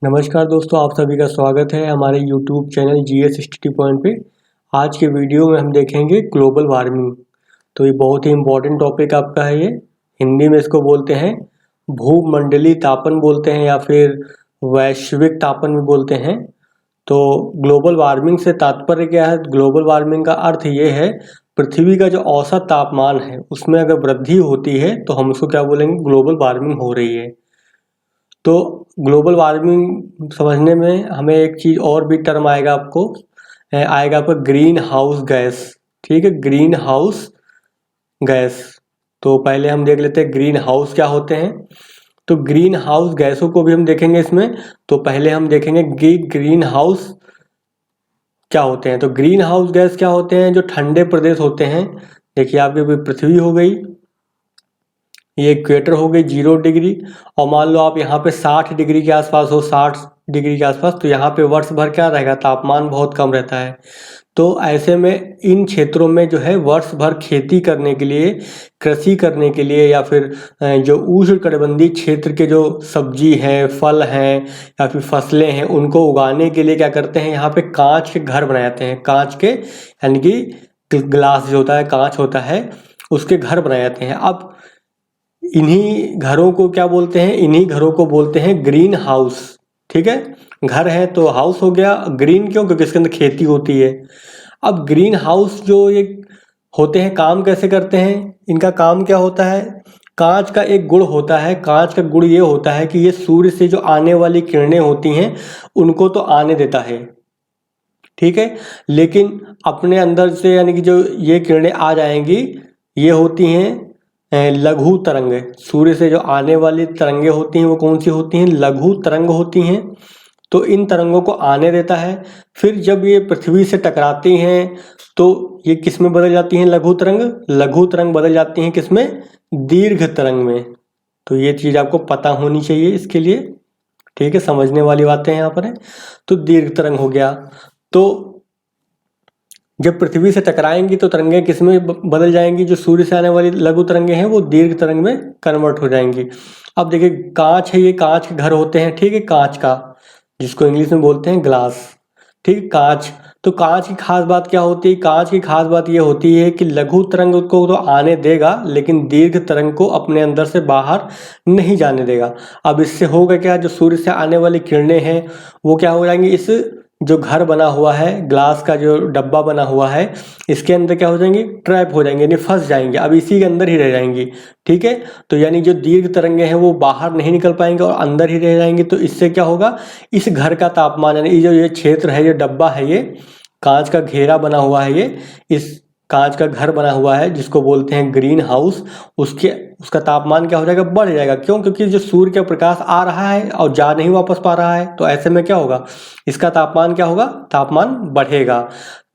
नमस्कार दोस्तों, आप सभी का स्वागत है हमारे YouTube channel GS study point पे। आज के वीडियो में हम देखेंगे ग्लोबल वार्मिंग। तो ये बहुत ही इम्पोर्टेंट टॉपिक आपका है। ये हिंदी में इसको बोलते हैं भूमंडलीय तापन बोलते हैं या फिर वैश्विक तापन भी बोलते हैं। तो ग्लोबल वार्मिंग से तात्पर्य क्या है? ग्लोबल वार्मिंग का अर्थ ये है पृथ्वी का जो औसत तापमान है उसमें अगर वृद्धि होती है तो हम उसको क्या बोलेंगे? ग्लोबल वार्मिंग हो रही है। तो ग्लोबल वार्मिंग समझने में हमें एक चीज़ और भी टर्म आएगा आपका ग्रीन हाउस गैस। ठीक है, ग्रीन हाउस गैस। तो पहले हम देख लेते हैं ग्रीन हाउस क्या होते हैं। तो ग्रीन हाउस गैसों को भी हम देखेंगे इसमें। तो पहले हम देखेंगे कि ग्रीन हाउस क्या होते हैं। तो ग्रीन हाउस गैस क्या होते हैं? जो ठंडे प्रदेश होते हैं। देखिए आपकी पृथ्वी हो गई, ये इक्वेटर हो गई 0 डिग्री, और मान लो आप यहाँ पे 60 डिग्री के आसपास हो, 60 डिग्री के आसपास, तो यहाँ पे वर्ष भर क्या रहेगा? तापमान बहुत कम रहता है। तो ऐसे में इन क्षेत्रों में जो है वर्ष भर खेती करने के लिए, कृषि करने के लिए, या फिर जो उष्णकटिबंधीय क्षेत्र के जो सब्जी हैं, फल हैं या फिर फसलें हैं, उनको उगाने के लिए क्या करते हैं? यहाँ पे कांच के घर बनाए जाते हैं। कांच के यानी कि ग्लास जो होता है, कांच होता है, उसके घर बनाए जाते हैं। अब इन्हीं घरों को क्या बोलते हैं? इन्हीं घरों को बोलते हैं ग्रीन हाउस। ठीक है, घर है तो हाउस हो गया। ग्रीन क्यों? क्योंकि इसके अंदर खेती होती है। अब ग्रीन हाउस जो ये होते हैं, काम कैसे करते हैं? इनका काम क्या होता है? कांच का एक गुण होता है। कांच का गुण ये होता है कि ये सूर्य से जो आने वाली किरणें होती हैं उनको तो आने देता है, ठीक है, लेकिन अपने अंदर से यानी कि जो ये किरणें आ जाएंगी, ये होती हैं लघु तरंग। सूर्य से जो आने वाली तरंगे होती हैं वो कौन सी होती हैं? लघु तरंग होती हैं। तो इन तरंगों को आने देता है। फिर जब ये पृथ्वी से टकराती हैं तो ये किस में बदल जाती हैं? लघु तरंग। लघु तरंग बदल जाती हैं किस में? दीर्घ तरंग में। तो ये चीज़ आपको पता होनी चाहिए इसके लिए, ठीक है, समझने वाली बातें यहाँ पर है। तो दीर्घ तरंग हो गया। तो जब पृथ्वी से टकराएंगी तो तरंगें किस में बदल जाएंगी? जो सूर्य से आने वाली लघु तरंगें हैं वो दीर्घ तरंग में कन्वर्ट हो जाएंगी। अब देखिए कांच है, ये कांच के घर होते हैं, ठीक है, कांच का, जिसको इंग्लिश में बोलते हैं ग्लास। ठीक, कांच। तो कांच की खास बात क्या होती है? कांच की खास बात ये होती है कि लघु तरंग को तो आने देगा लेकिन दीर्घ तरंग को अपने अंदर से बाहर नहीं जाने देगा। अब इससे होगा क्या? जो सूर्य से आने वाली किरणें हैं वो क्या हो जाएंगी? इस जो घर बना हुआ है, ग्लास का जो डब्बा बना हुआ है, इसके अंदर क्या हो जाएंगी? ट्रैप हो जाएंगे, यानी फंस जाएंगे, अब इसी के अंदर ही रह जाएंगी। ठीक है, तो यानी जो दीर्घ तरंगे हैं वो बाहर नहीं निकल पाएंगे और अंदर ही रह जाएंगे। तो इससे क्या होगा? इस घर का तापमान, यानी जो ये क्षेत्र है, ये डब्बा है, ये कांच का घेरा बना हुआ है, ये इस कांच का घर बना हुआ है जिसको बोलते हैं ग्रीन हाउस, उसका तापमान क्या हो जाएगा? बढ़ जाएगा। क्यों? क्योंकि जो सूर्य का प्रकाश आ रहा है और जा नहीं वापस पा रहा है, तो ऐसे में क्या होगा? इसका तापमान क्या होगा? तापमान बढ़ेगा।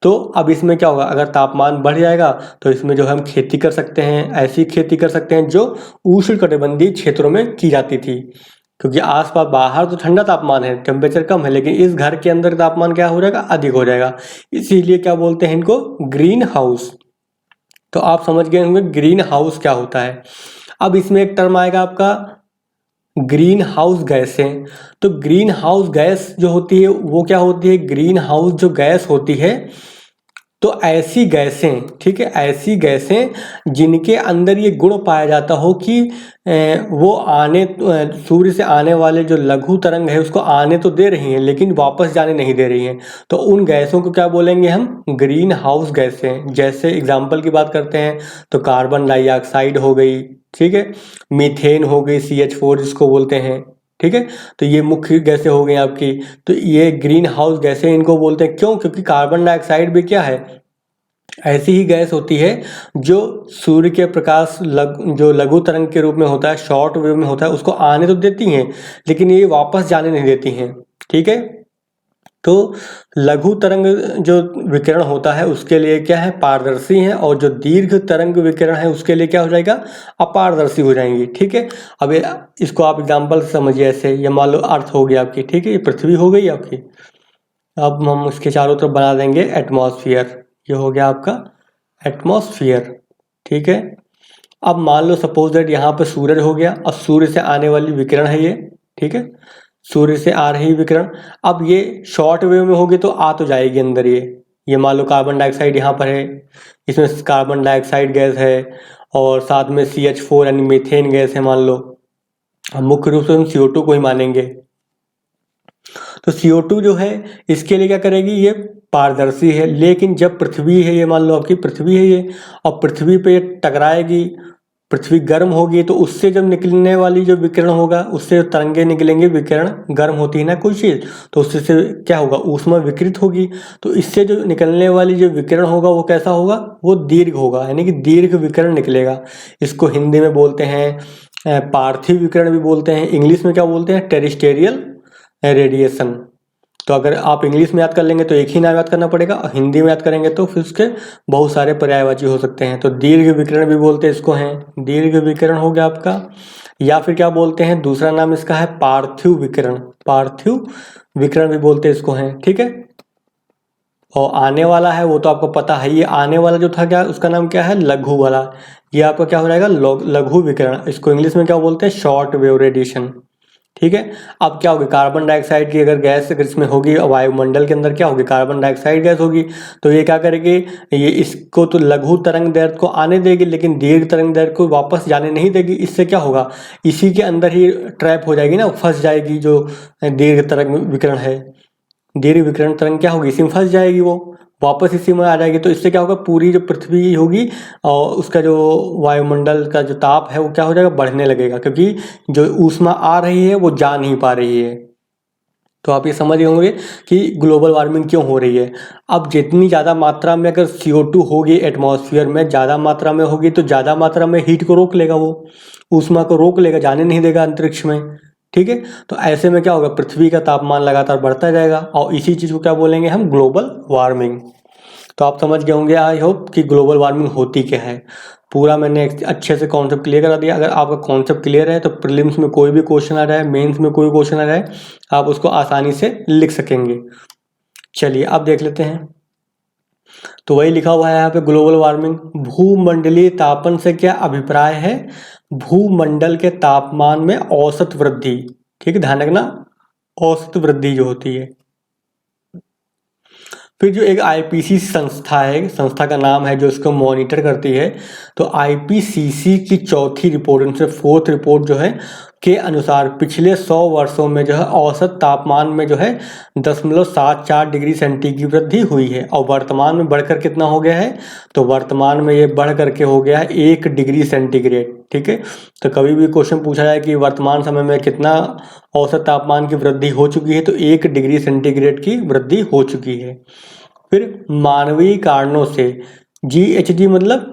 तो अब इसमें क्या होगा? अगर तापमान बढ़ जाएगा तो इसमें जो हम खेती कर सकते हैं, ऐसी खेती कर सकते हैं जो उष्णकटिबंधीय क्षेत्रों में की जाती थी। क्योंकि आसपास बाहर तो ठंडा तापमान है, टेम्परेचर कम है, लेकिन इस घर के अंदर तापमान क्या हो जाएगा? अधिक हो जाएगा। इसीलिए क्या बोलते हैं इनको? Green house. तो आप समझ गए होंगे ग्रीन हाउस क्या होता है। अब इसमें एक टर्म आएगा आपका ग्रीन हाउस गैसें। तो ग्रीन हाउस गैस जो होती है वो क्या होती है? ग्रीन हाउस जो गैस होती है, तो ऐसी गैसें, ठीक है, ऐसी गैसें जिनके अंदर ये गुण पाया जाता हो कि वो सूर्य से आने वाले जो लघु तरंग है उसको आने तो दे रही हैं लेकिन वापस जाने नहीं दे रही हैं। तो उन गैसों को क्या बोलेंगे हम? ग्रीन हाउस गैसें। जैसे एग्जाम्पल की बात करते हैं तो कार्बन डाइऑक्साइड हो गई, ठीक है, मीथेन हो गई, CH4 जिसको बोलते हैं, ठीक है। तो ये मुख्य गैसें हो गई आपकी। तो ये ग्रीन हाउस गैसें इनको बोलते हैं। क्यों? क्योंकि कार्बन डाइऑक्साइड भी क्या है? ऐसी ही गैस होती है जो सूर्य के प्रकाश जो लघु तरंग के रूप में होता है, शॉर्ट वेव में होता है, उसको आने तो देती हैं लेकिन ये वापस जाने नहीं देती हैं, ठीक है। तो लघु तरंग जो विकिरण होता है उसके लिए क्या है? पारदर्शी है, और जो दीर्घ तरंग विकिरण है उसके लिए क्या हो जाएगा? अपारदर्शी हो जाएंगी, ठीक है। अब इसको आप एग्जाम्पल से समझिए। ऐसे ये मान लो अर्थ हो गई आपकी, ठीक है, ये पृथ्वी हो गई आपकी। अब हम उसके चारों तरफ बना देंगे एटमॉस्फेयर। ये हो गया आपका एटमॉस्फेयर, ठीक है। अब मान लो सपोज दैट यहाँ पे सूरज हो गया और सूर्य से आने वाली विकिरण है ये, ठीक है। सूर्य से आ रही विकिरण। अब ये शॉर्ट वेव में होगी तो आ तो जाएगी अंदर ये मान लो कार्बन डाइऑक्साइड यहाँ पर है, इसमें कार्बन डाइऑक्साइड गैस है और साथ में CH4 यानी मीथेन गैस है मान लो। हम मुख्य रूप से हम CO2 को ही मानेंगे। तो CO2 जो है इसके लिए क्या करेगी, ये पारदर्शी है, लेकिन जब पृथ्वी है, ये मान लो आपकी पृथ्वी है ये, और पृथ्वी पे टकराएगी, पृथ्वी गर्म होगी तो उससे जब निकलने वाली जो विकिरण होगा, उससे तरंगे निकलेंगे, विकिरण गर्म होती है ना कोई चीज़, तो उससे से क्या होगा, ऊष्मा विकृत होगी। तो इससे जो निकलने वाली जो विकिरण होगा वो कैसा होगा, वो दीर्घ होगा, यानी कि दीर्घ विकिरण निकलेगा। इसको हिंदी में बोलते हैं पार्थिव विकिरण भी बोलते हैं, इंग्लिश में क्या बोलते हैं, टेरेस्टेरियल रेडिएशन। तो अगर आप इंग्लिश में याद कर लेंगे तो एक ही नाम याद करना पड़ेगा, और हिंदी में याद करेंगे तो फिर उसके बहुत सारे पर्यायवाची हो सकते हैं। तो दीर्घ विकिरण भी बोलते हैं इसको, हैं दीर्घ विकिरण हो गया आपका। या फिर क्या बोलते हैं, दूसरा नाम इसका है पार्थिव विकिरण, पार्थिव विकिरण भी बोलते हैं इसको, हैं ठीक है। और आने वाला है वो तो आपको पता है, ये आने वाला जो था क्या, उसका नाम क्या है, लघु वाला। ये आपका क्या हो जाएगा, लघु विकिरण। इसको इंग्लिश में क्या बोलते हैं, शॉर्ट वेव रेडिएशन, ठीक है। अब क्या होगी, कार्बन डाइऑक्साइड की अगर गैस अगर इसमें होगी, वायुमंडल के अंदर क्या होगी, कार्बन डाइऑक्साइड गैस होगी, तो ये क्या करेगी, ये इसको तो लघु तरंग दैर्घ्य को आने देगी, लेकिन दीर्घ तरंग दैर्घ्य को वापस जाने नहीं देगी। इससे क्या होगा, इसी के अंदर ही ट्रैप हो जाएगी ना, फंस जाएगी। जो दीर्घ तरंग विकिरण है, दीर्घ विकिरण तरंग क्या होगी, इसी में फंस जाएगी, वो वापस इसी में आ जाएगी। तो इससे क्या होगा, पूरी जो पृथ्वी होगी और उसका जो वायुमंडल का जो ताप है वो क्या हो जाएगा, बढ़ने लगेगा, क्योंकि जो ऊष्मा आ रही है वो जा नहीं पा रही है। तो आप ये समझ गए होंगे कि ग्लोबल वार्मिंग क्यों हो रही है। अब जितनी ज़्यादा मात्रा में अगर CO2 होगी एटमॉस्फेयर में, ज़्यादा मात्रा में होगी तो ज़्यादा मात्रा में हीट को रोक लेगा, वो ऊष्मा को रोक लेगा, जाने नहीं देगा अंतरिक्ष में, ठीक है। तो ऐसे में क्या होगा, पृथ्वी का तापमान लगातार बढ़ता जाएगा, और इसी चीज़ को क्या बोलेंगे हम, ग्लोबल वार्मिंग। तो आप समझ गए होंगे आई होप कि ग्लोबल वार्मिंग होती क्या है। पूरा मैंने अच्छे से कॉन्सेप्ट क्लियर करा दिया। अगर आपका कॉन्सेप्ट क्लियर है तो प्रीलिम्स में कोई भी क्वेश्चन आ जाए, मेंस में कोई क्वेश्चन आ जाए, आप उसको आसानी से लिख सकेंगे। चलिए अब देख लेते हैं। तो वही लिखा हुआ है यहाँ पे, ग्लोबल वार्मिंग। भूमंडलीय तापन से क्या अभिप्राय है, भूमंडल के तापमान में औसत वृद्धि, ठीक है, ध्यान रखना, औसत वृद्धि जो होती है। फिर जो एक IPCC संस्था है, संस्था का नाम है जो इसको मॉनिटर करती है, तो IPCC की चौथी रिपोर्ट, उनसे फोर्थ रिपोर्ट जो है के अनुसार पिछले 100 वर्षों में जो है औसत तापमान में जो है 0.74 डिग्री सेंटीग्रेड की वृद्धि हुई है, और वर्तमान में बढ़कर कितना हो गया है, तो वर्तमान में ये बढ़ करके हो गया है 1 डिग्री सेंटीग्रेड, ठीक है। तो कभी भी क्वेश्चन पूछा जाए कि वर्तमान समय में कितना औसत तापमान की वृद्धि हो चुकी है, तो 1 डिग्री सेंटीग्रेड की वृद्धि हो चुकी है। फिर मानवीय कारणों से, GHG मतलब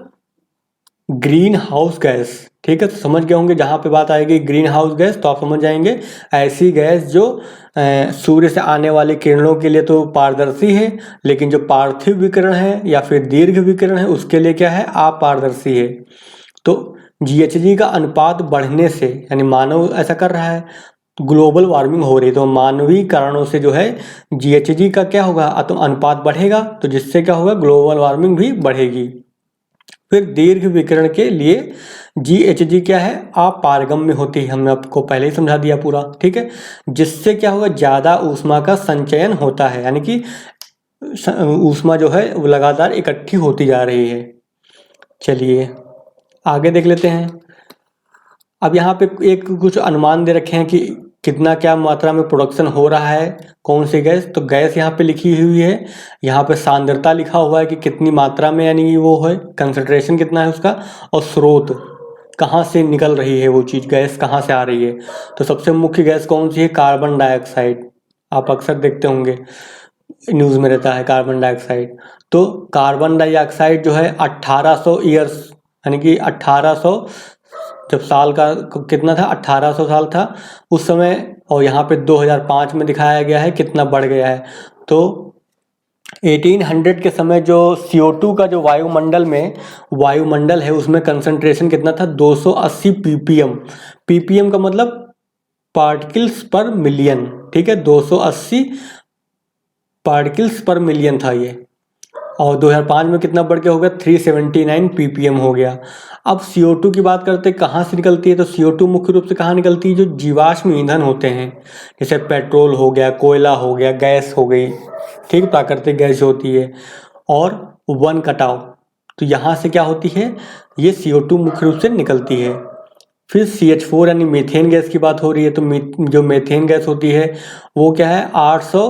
ग्रीन हाउस गैस, ठीक है। तो समझ गए होंगे, जहाँ पे बात आएगी ग्रीन हाउस गैस तो आप समझ जाएंगे ऐसी गैस जो सूर्य से आने वाली किरणों के लिए तो पारदर्शी है, लेकिन जो पार्थिव विकिरण है या फिर दीर्घ विकिरण है उसके लिए क्या है, अपारदर्शी है। तो GHG का अनुपात बढ़ने से, यानी मानव ऐसा कर रहा है, ग्लोबल वार्मिंग हो रही है। तो मानवीय कारणों से जो है GHG का क्या होगा, तो अनुपात बढ़ेगा, तो जिससे क्या होगा, ग्लोबल वार्मिंग भी बढ़ेगी। फिर दीर्घ विकिरण के लिए GHG क्या है, अपारगम्य होती है, हमने आपको पहले ही समझा दिया पूरा, ठीक है। जिससे क्या होगा, ज़्यादा ऊष्मा का संचयन होता है, यानी कि ऊष्मा जो है वो लगातार इकट्ठी होती जा रही है। चलिए आगे देख लेते हैं। अब यहाँ पे एक कुछ अनुमान दे रखे हैं कि कितना क्या मात्रा में प्रोडक्शन हो रहा है, कौन सी गैस। तो गैस यहाँ पे लिखी हुई है, यहाँ पे सांद्रता लिखा हुआ है कि कितनी मात्रा में, यानी वो है कंसंट्रेशन कितना है उसका, और स्रोत कहाँ से निकल रही है, वो चीज़ गैस कहाँ से आ रही है। तो सबसे मुख्य गैस कौन सी है, कार्बन डाइऑक्साइड। आप अक्सर देखते होंगे न्यूज़ में रहता है कार्बन डाइऑक्साइड। तो कार्बन डाइऑक्साइड जो है 1800 ईयर्स, यानी कि 1800 जब साल का कितना था, 1800 साल था उस समय, और यहाँ पे 2005 में दिखाया गया है कितना बढ़ गया है। तो 1800 के समय जो CO2 का जो वायुमंडल है उसमें कंसंट्रेशन कितना था, 280 ppm। ppm का मतलब पार्टिकल्स पर मिलियन, ठीक है, 280 पार्टिकल्स पर मिलियन था ये। और 2005 में कितना बढ़ के हो गया 379 ppm हो गया। अब CO2 की बात करते हैं कहाँ से निकलती है, तो CO2 मुख्य रूप से कहाँ निकलती है, जो जीवाश्म ईंधन होते हैं, जैसे पेट्रोल हो गया, कोयला हो गया, गैस हो गई, ठीक, प्राकृतिक गैस होती है, और वन कटाव, तो यहाँ से क्या होती है, ये CO2 मुख्य रूप से निकलती है। फिर CH4 यानी मीथेन गैस की बात हो रही है, तो जो मीथेन गैस होती है वो क्या है 800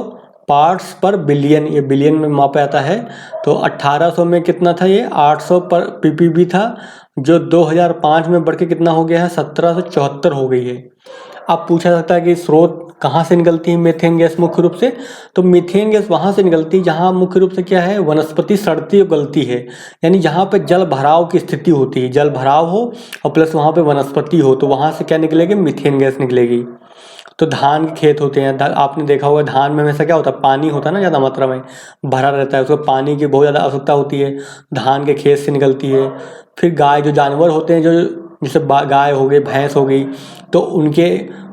पार्ट्स पर बिलियन, ये बिलियन में मापा जाता है। तो 1800 में कितना था, ये 800 पर ppb था, जो 2005 में बढ़ के कितना हो गया है 1774 हो गई है। अब पूछा जाता है कि स्रोत कहाँ से निकलती है मीथेन गैस मुख्य रूप से, तो मीथेन गैस वहाँ से निकलती है जहाँ मुख्य रूप से क्या है, वनस्पति सड़ती और गलती है, यानी जहाँ पे जल भराव की स्थिति होती है, जल भराव हो और प्लस वहाँ पे वनस्पति हो, तो वहाँ से क्या निकलेगी, मीथेन गैस निकलेगी। तो धान के खेत होते हैं, आपने देखा होगा धान में हमेशा क्या होता है, पानी होता है ना, ज़्यादा मात्रा में भरा रहता है, उसको पानी की बहुत ज़्यादा आवश्यकता होती है, धान के खेत से निकलती है। फिर गाय, जो जानवर होते हैं, जो जैसे गाय हो गई, भैंस हो गई, तो उनके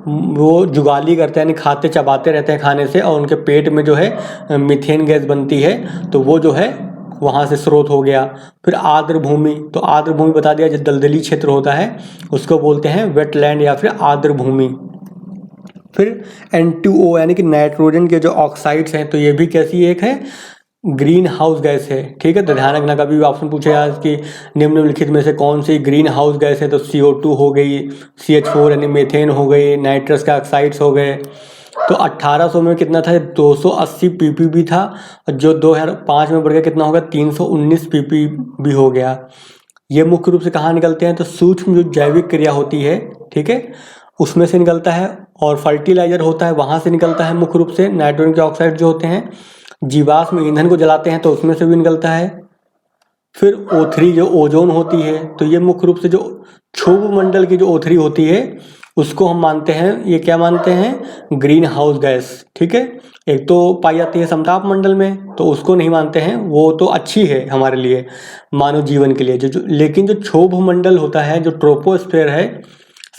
वो जुगाली करते हैं, यानी खाते चबाते रहते हैं खाने से, और उनके पेट में जो है मीथेन गैस बनती है, तो वो जो है वहाँ से स्रोत हो गया। फिर आर्द्र भूमि, तो आर्द्र भूमि बता दिया, जो दलदली क्षेत्र होता है उसको बोलते हैं वेटलैंड या फिर आर्द्र भूमि। फिर N2O यानी कि नाइट्रोजन के जो ऑक्साइड्स हैं, तो ये भी कैसी एक है, ग्रीन हाउस गैस है, ठीक है। तो ध्यान रखना, कभी भी ऑप्शन पूछेगा कि निम्नलिखित में से कौन सी ग्रीन हाउस गैस है, तो CO2 हो गई, CH4 यानी मीथेन हो गई, नाइट्रस के ऑक्साइड्स हो गए। तो 1800 में कितना था, 280 ppb था, और जो 2005 में बढ़ गया कितना होगा 319 ppb हो गया। ये मुख्य रूप से कहाँ निकलते हैं, तो सूक्ष्म जो जैविक क्रिया होती है, ठीक है, उसमें से निकलता है, और फर्टिलाइजर होता है वहाँ से निकलता है मुख्य रूप से, नाइट्रोजन के ऑक्साइड जो होते हैं, जीवाश्म ईंधन को जलाते हैं तो उसमें से भी निकलता है। फिर O3 जो ओजोन होती है, तो ये मुख्य रूप से जो क्षोभ मंडल की जो O3 होती है उसको हम मानते हैं, ये क्या मानते हैं, ग्रीन हाउस गैस, ठीक है। एक तो पाई जाती है समताप मंडल में, तो उसको नहीं मानते हैं, वो तो अच्छी है हमारे लिए, मानव जीवन के लिए, जो लेकिन जो क्षोभ मंडल होता है, जो ट्रोपोस्फेयर है,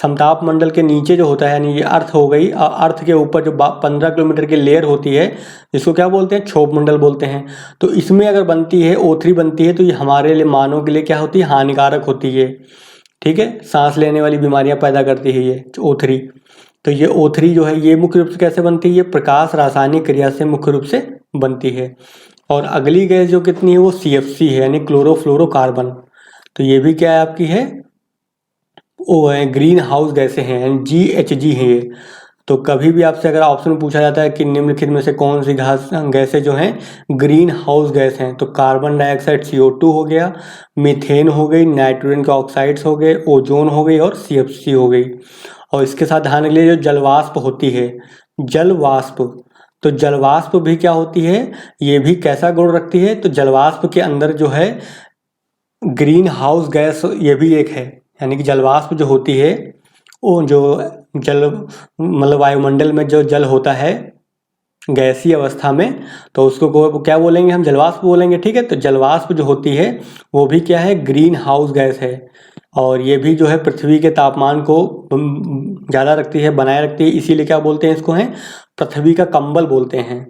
समताप मंडल के नीचे जो होता है, यानी ये अर्थ हो गई, अर्थ के ऊपर जो 15 किलोमीटर की लेयर होती है, इसको क्या बोलते हैं, क्षोभ मंडल बोलते हैं। तो इसमें अगर बनती है O3 बनती है, तो ये हमारे लिए, मानव के लिए क्या होती है, हानिकारक होती है, ठीक है, सांस लेने वाली बीमारियां पैदा करती है ये O3। तो ये O3 जो है ये मुख्य रूप से कैसे बनती है, ये प्रकाश रासायनिक क्रिया से मुख्य रूप से बनती है। और अगली गैस जो कितनी है, वो CFC है, यानी क्लोरोफ्लोरोकार्बन। तो ये भी क्या है आपकी है, वो है ग्रीन हाउस गैसें हैं, GHG है ये। तो कभी भी आपसे अगर ऑप्शन पूछा जाता है कि निम्नलिखित में से कौन सी गैसें जो हैं ग्रीन हाउस गैस हैं, तो कार्बन डाइऑक्साइड CO2 हो गया, मीथेन हो गई, नाइट्रोजन के ऑक्साइड्स हो गए, ओजोन हो गई, और CFC हो गई। और इसके साथ ध्यान के लिए जो जलवाष्प होती है, जलवाष्प, तो जलवाष्प भी क्या होती है, ये भी कैसा गुण रखती है, तो जलवाष्प के अंदर जो है ग्रीन हाउस गैस ये भी एक है, यानी कि जलवाष्प जो होती है, वो जो जल मतलब वायुमंडल में जो जल होता है गैसीय अवस्था में, तो उसको क्या बोलेंगे, हम जलवाष्प बोलेंगे, ठीक है। तो जलवाष्प जो होती है वो भी क्या है, ग्रीन हाउस गैस है, और ये भी जो है पृथ्वी के तापमान को ज़्यादा रखती है, बनाए रखती है, इसीलिए क्या बोलते हैं इसको, है पृथ्वी का कंबल बोलते हैं।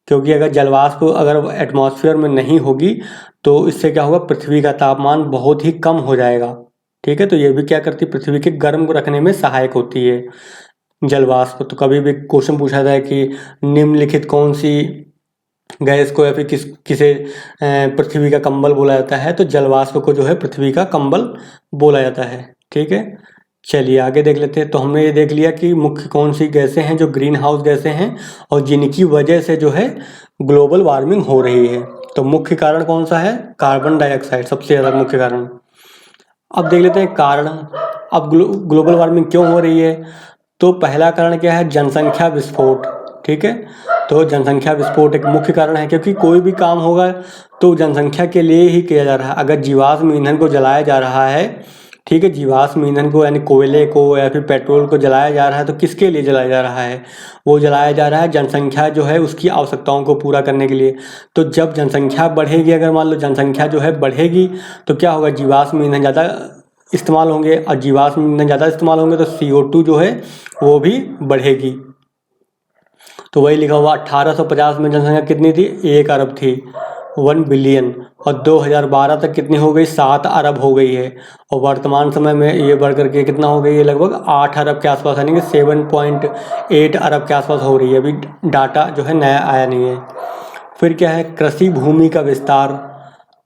क्योंकि अगर जलवाष्प अगर एटमॉस्फेयर में नहीं होगी, तो इससे क्या होगा, पृथ्वी का तापमान बहुत ही कम हो जाएगा, ठीक है। तो ये भी क्या करती है, पृथ्वी के गर्म रखने में सहायक होती है जलवाष्प। तो कभी भी क्वेश्चन पूछा जाए कि निम्नलिखित कौन सी गैस को या फिर किसे पृथ्वी का कंबल बोला जाता है, तो जलवाष्प को जो है पृथ्वी का कंबल बोला जाता है, ठीक है। चलिए आगे देख लेते हैं। तो हमने ये देख लिया कि मुख्य कौन सी गैसें हैं जो ग्रीन हाउस गैसें हैं, और जिनकी वजह से जो है ग्लोबल वार्मिंग हो रही है। तो मुख्य कारण कौन सा है, कार्बन डाइऑक्साइड सबसे ज़्यादा मुख्य कारण। अब देख लेते हैं कारण, अब ग्लोबल वार्मिंग क्यों हो रही है। तो पहला कारण क्या है, जनसंख्या विस्फोट, ठीक है। तो जनसंख्या विस्फोट एक मुख्य कारण है, क्योंकि कोई भी काम होगा तो जनसंख्या के लिए ही किया जा रहा है। अगर जीवाश्म ईंधन को जलाया जा रहा है, ठीक है, जीवाश्म ईंधन को यानी कोयले को या फिर पेट्रोल को जलाया जा रहा है, तो किसके लिए जलाया जा रहा है, वो जलाया जा रहा है जनसंख्या जो है उसकी आवश्यकताओं को पूरा करने के लिए। तो जब जनसंख्या बढ़ेगी, अगर मान लो जनसंख्या जो है बढ़ेगी, तो क्या होगा, जीवाश्म ईंधन ज़्यादा इस्तेमाल होंगे, और जीवाश्म ईंधन ज़्यादा इस्तेमाल होंगे तो CO2 जो है वो भी बढ़ेगी। तो वही लिखा हुआ 1850 में जनसंख्या कितनी थी, 1 अरब थी। 1 बिलियन, और 2012 तक कितनी हो गई, 7 अरब हो गई है। और वर्तमान समय में ये बढ़ करके कितना हो गई है, लगभग 8 अरब के आसपास, यानी कि 7.8 अरब के आसपास हो रही है। अभी डाटा जो है नया आया नहीं है। फिर क्या है, कृषि भूमि का विस्तार।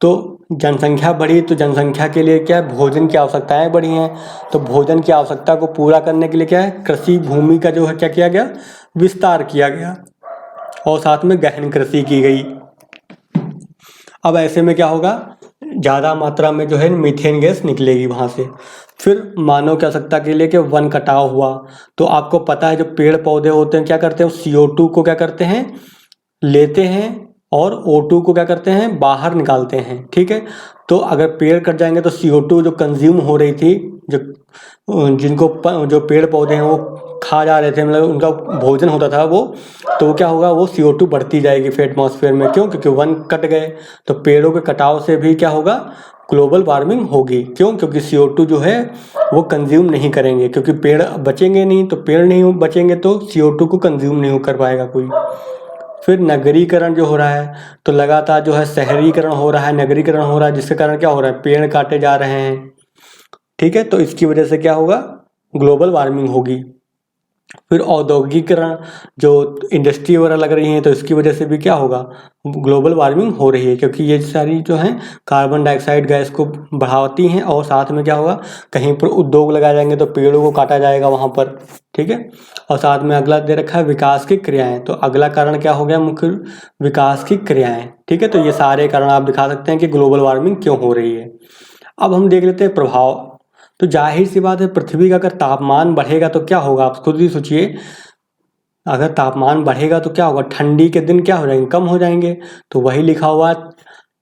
तो जनसंख्या बढ़ी तो जनसंख्या के लिए क्या है, भोजन की आवश्यकताएं बढ़ी हैं। तो भोजन की आवश्यकता को पूरा करने के लिए क्या है, कृषि भूमि का जो है क्या किया गया, विस्तार किया गया, और साथ में गहन कृषि की गई। अब ऐसे में क्या होगा, ज़्यादा मात्रा में जो है मीथेन गैस निकलेगी वहाँ से। फिर मानव की आवश्यकता के लिए कि वन कटाव हुआ। तो आपको पता है जो पेड़ पौधे होते हैं क्या करते हैं, CO2 को क्या करते हैं, लेते हैं, और O2 को क्या करते हैं, बाहर निकालते हैं। ठीक है, तो अगर पेड़ कट जाएंगे तो CO2 जो कंज्यूम हो रही थी, जो पेड़ पौधे हैं वो खा जा रहे थे, मतलब उनका भोजन होता था वो, तो क्या होगा, वो CO2 बढ़ती जाएगी फिर एटमॉस्फेयर में। क्यों, क्योंकि वन कट गए। तो पेड़ों के कटाव से भी क्या होगा, ग्लोबल वार्मिंग होगी। क्यों, क्योंकि CO2 जो है वो कंज्यूम नहीं करेंगे, क्योंकि पेड़ बचेंगे नहीं, तो पेड़ नहीं बचेंगे तो CO2 को कंज्यूम नहीं कर पाएगा कोई। फिर नगरीकरण जो हो रहा है, तो लगातार जो है शहरीकरण हो रहा है, नगरीकरण हो रहा है, जिसके कारण क्या हो रहा है, पेड़ काटे जा रहे हैं। ठीक है, तो इसकी वजह से क्या होगा, ग्लोबल वार्मिंग होगी। फिर औद्योगिकरण, जो इंडस्ट्री वगैरह लग रही हैं, तो इसकी वजह से भी क्या होगा, ग्लोबल वार्मिंग हो रही है, क्योंकि ये सारी जो हैं कार्बन डाइऑक्साइड गैस को बढ़ाती हैं। और साथ में क्या होगा, कहीं पर उद्योग लगाए जाएंगे तो पेड़ों को काटा जाएगा वहाँ पर। ठीक है, और साथ में अगला दे रखा है विकास की क्रियाएं। तो अगला कारण क्या हो गया, मुख्य विकास की क्रियाएं। ठीक है, तो ये सारे कारण आप दिखा सकते हैं कि ग्लोबल वार्मिंग क्यों हो रही है। अब हम देख लेते हैं प्रभाव। तो जाहिर सी बात है, पृथ्वी का अगर तापमान बढ़ेगा तो क्या होगा, आप खुद ही सोचिए। अगर तापमान बढ़ेगा तो क्या होगा, ठंडी के दिन क्या हो जाएंगे, कम हो जाएंगे। तो वही लिखा हुआ,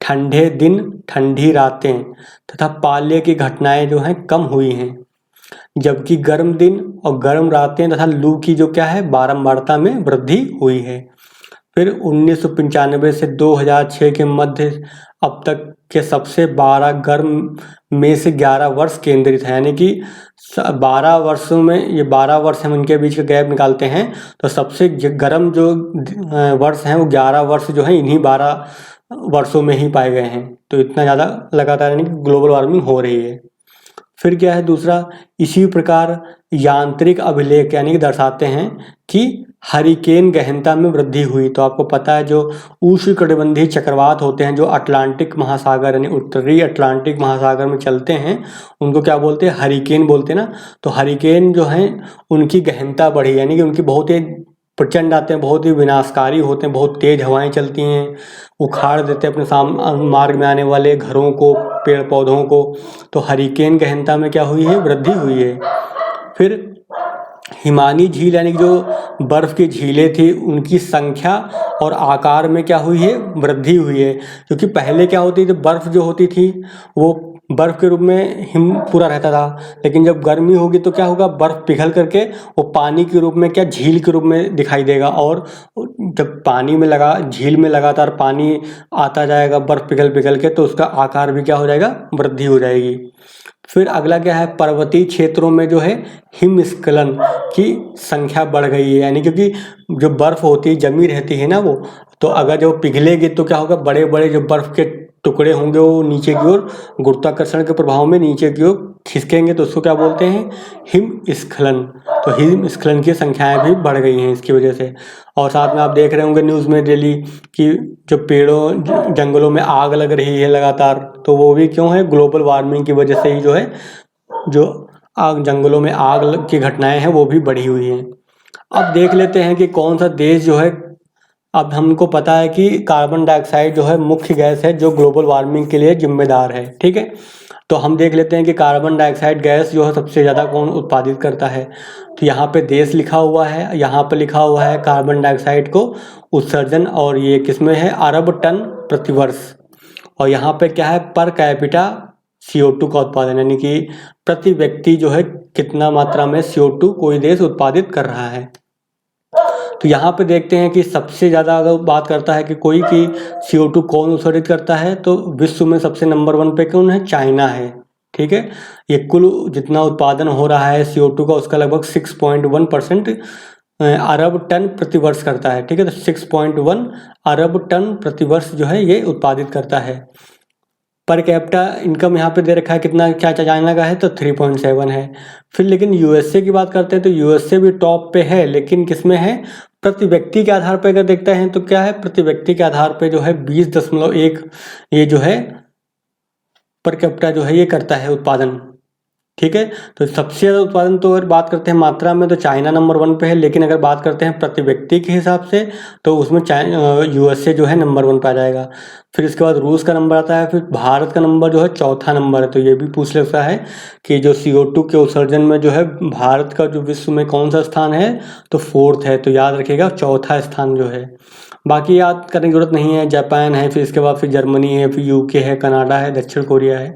ठंडे दिन ठंडी रातें तथा पाले की घटनाएं जो हैं कम हुई हैं, जबकि गर्म दिन और गर्म रातें तथा लू की जो क्या है, बारंबारता में वृद्धि हुई है। फिर 1995 से 2006 के मध्य अब तक के सबसे 12 गर्म में से 11 वर्ष केंद्रित है, यानी कि 12 वर्षों में, ये 12 वर्ष हम इनके बीच का गैप निकालते हैं, तो सबसे गर्म जो वर्ष हैं वो 11 वर्ष जो हैं इन्हीं 12 वर्षों में ही पाए गए हैं। तो इतना ज़्यादा लगातार यानी कि ग्लोबल वार्मिंग हो रही है। फिर क्या है दूसरा, इसी प्रकार यांत्रिक अभिलेख यानी कि दर्शाते हैं कि हरिकेन गहनता में वृद्धि हुई। तो आपको पता है जो उष्णकटिबंधीय चक्रवात होते हैं, जो अटलांटिक महासागर यानी उत्तरी अटलांटिक महासागर में चलते हैं, उनको क्या बोलते हैं, हरिकेन बोलते हैं ना। तो हरिकेन जो हैं उनकी गहनता बढ़ी, यानी कि उनकी बहुत ही प्रचंड आते हैं, बहुत ही विनाशकारी होते हैं, बहुत तेज हवाएं चलती हैं, उखाड़ देते हैं अपने मार्ग में आने वाले घरों को, पेड़ पौधों को। तो हरिकेन गहनता में क्या हुई है, वृद्धि हुई है। फिर हिमानी झील यानी कि जो बर्फ की झीलें थी उनकी संख्या और आकार में क्या हुई है, वृद्धि हुई है। क्योंकि पहले क्या होती थी, बर्फ जो होती थी वो बर्फ के रूप में हिम पूरा रहता था, लेकिन जब गर्मी होगी तो क्या होगा, बर्फ पिघल करके वो पानी के रूप में क्या, झील के रूप में दिखाई देगा। और जब पानी में लगा, झील में लगातार पानी आता जाएगा बर्फ पिघल पिघल के, तो उसका आकार भी क्या हो जाएगा, वृद्धि हो जाएगी। फिर अगला क्या है, पर्वतीय क्षेत्रों में जो है हिमस्खलन की संख्या बढ़ गई है, यानी क्योंकि जो बर्फ होती है जमी रहती है ना वो, तो अगर जो पिघलेगी तो क्या होगा, बड़े बड़े जो बर्फ के टुकड़े होंगे वो नीचे की ओर गुरुत्वाकर्षण के प्रभाव में नीचे की ओर खिसकेंगे, तो उसको क्या बोलते हैं, हिमस्खलन। तो हिमस्खलन की संख्याएं भी बढ़ गई हैं इसकी वजह से। और साथ में आप देख रहे होंगे न्यूज़ में डेली कि जो पेड़ों जंगलों में आग लग रही है लगातार, तो वो भी क्यों है, ग्लोबल वार्मिंग की वजह से ही जो है, जो आग जंगलों में आग की घटनाएं हैं वो भी बढ़ी हुई हैं। अब देख लेते हैं कि कौन सा देश जो है, अब हमको पता है कि कार्बन डाइऑक्साइड जो है मुख्य गैस है जो ग्लोबल वार्मिंग के लिए जिम्मेदार है। ठीक है, तो हम देख लेते हैं कि कार्बन डाइऑक्साइड गैस जो है सबसे ज़्यादा कौन उत्पादित करता है। तो यहाँ पे देश लिखा हुआ है, यहाँ पे लिखा हुआ है कार्बन डाइऑक्साइड को उत्सर्जन, और ये किसमें है, अरब टन प्रतिवर्ष। और यहाँ पे क्या है, पर कैपिटा CO2 का उत्पादन, यानी कि प्रति व्यक्ति जो है कितना मात्रा में CO2 कोई देश उत्पादित कर रहा है। तो यहाँ पे देखते हैं कि सबसे ज़्यादा अगर बात करता है कि कोई की CO2 कौन उत्सर्जित करता है, तो विश्व में सबसे नंबर 1 पे कौन है, चाइना है। ठीक है, ये कुल जितना उत्पादन हो रहा है CO2 का, उसका लगभग 6.1% अरब टन प्रति वर्ष करता है, ठीक है। तो 6.1 अरब टन प्रति वर्ष जो है ये उत्पादित करता है। पर कैपिटा इनकम यहाँ पे दे रखा है कितना, क्या चाइना का है तो 3.7 है। फिर लेकिन यूएसए की बात करते हैं तो यूएसए भी टॉप पे है, लेकिन किसमें है, प्रति व्यक्ति के आधार पर अगर देखते हैं तो क्या है, प्रति व्यक्ति के आधार पे जो है 20.1 ये जो है पर कैपिटा जो है ये करता है उत्पादन, ठीक है। तो सबसे ज़्यादा उत्पादन तो अगर बात करते हैं मात्रा में तो चाइना नंबर 1 पे है, लेकिन अगर बात करते हैं प्रति व्यक्ति के हिसाब से तो उसमें यूएसए जो है नंबर 1 पे आ जाएगा। फिर इसके बाद रूस का नंबर आता है, फिर भारत का नंबर जो है चौथा नंबर है। तो ये भी पूछ सकता है कि जो CO2 के उत्सर्जन में जो है भारत का जो विश्व में कौन सा स्थान है, तो 4th है। तो याद रखिएगा चौथा स्थान जो है, बाकी याद करने की जरूरत नहीं है। जापान है, फिर इसके बाद फिर जर्मनी है, फिर यूके है, कनाडा है, दक्षिण कोरिया है।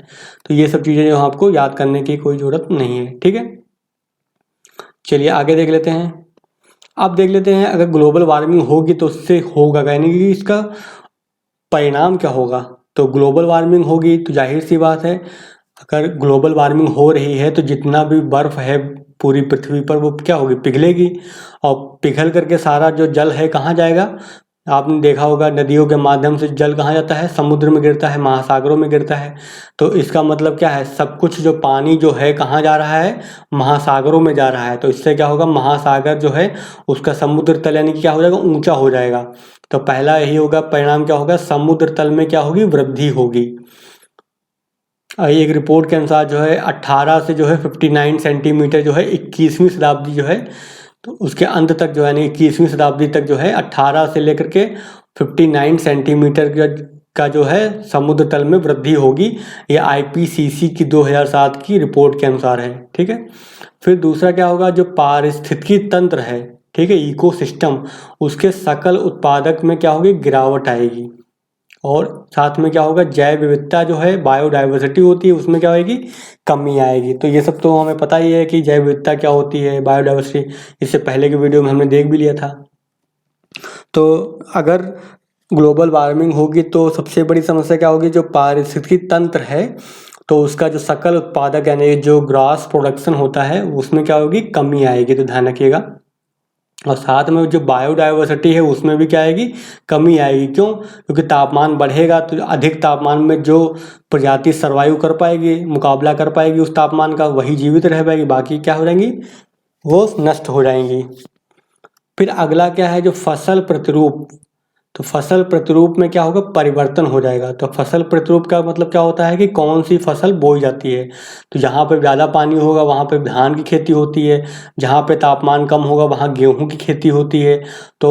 तो ये सब चीज़ें जो आपको याद करने की कोई ज़रूरत नहीं है, ठीक है। चलिए आगे देख लेते हैं। अब देख लेते हैं अगर ग्लोबल वार्मिंग होगी तो उससे होगा क्या, यानी कि इसका परिणाम क्या होगा। तो ग्लोबल वार्मिंग होगी तो जाहिर सी बात है, अगर ग्लोबल वार्मिंग हो रही है तो जितना भी बर्फ़ है पूरी पृथ्वी पर वो क्या होगी, पिघलेगी। और पिघल करके सारा जो जल है कहाँ जाएगा, आपने देखा होगा नदियों के माध्यम से जल कहाँ जाता है, समुद्र में गिरता है, महासागरों में गिरता है। तो इसका मतलब क्या है, सब कुछ जो पानी जो है कहाँ जा रहा है, महासागरों में जा रहा है। तो इससे क्या होगा, महासागर जो है उसका समुद्र तल यानी कि क्या हो जाएगा, ऊंचा हो जाएगा। तो पहला यही होगा, परिणाम क्या होगा, समुद्र तल में क्या होगी, वृद्धि होगी। एक रिपोर्ट के अनुसार जो है 18 से जो है 59 सेंटीमीटर जो है 21वीं शताब्दी जो है, तो उसके अंत तक जो है यानी 21वीं शताब्दी तक जो है 18 से लेकर के 59 सेंटीमीटर का जो है समुद्र तल में वृद्धि होगी। ये IPCC की 2007 की रिपोर्ट के अनुसार है, ठीक है। फिर दूसरा क्या होगा, जो पारिस्थितिकी तंत्र है, ठीक है, इकोसिस्टम, उसके सकल उत्पादक में क्या होगी, गिरावट आएगी। और साथ में क्या होगा, जैव विविधता जो है, बायोडाइवर्सिटी होती है, उसमें क्या होगी, कमी आएगी। तो ये सब तो हमें पता ही है कि जैव विविधता क्या होती है, बायोडाइवर्सिटी, इससे पहले की वीडियो में हमने देख भी लिया था। तो अगर ग्लोबल वार्मिंग होगी तो सबसे बड़ी समस्या क्या होगी, जो पारिस्थितिकी तंत्र है तो उसका जो सकल उत्पादक यानी जो ग्रॉस प्रोडक्शन होता है उसमें क्या होगी, कमी आएगी। तो ध्यान रखिएगा। और साथ में जो बायोडाइवर्सिटी है उसमें भी क्या आएगी, कमी आएगी। क्यों, क्योंकि तापमान बढ़ेगा तो अधिक तापमान में जो प्रजाति सर्वाइव कर पाएगी, मुकाबला कर पाएगी उस तापमान का, वही जीवित रह पाएगी, बाकी क्या हो जाएंगी, वो नष्ट हो जाएंगी। फिर अगला क्या है, जो फसल प्रतिरूप। तो फसल प्रतिरूप में क्या होगा, परिवर्तन हो जाएगा। तो फसल प्रतिरूप का मतलब क्या होता है कि कौन सी फसल बोई जाती है। तो जहाँ पे ज़्यादा पानी होगा वहाँ पे धान की खेती होती है, जहाँ पे तापमान कम होगा वहाँ गेहूं की खेती होती है। तो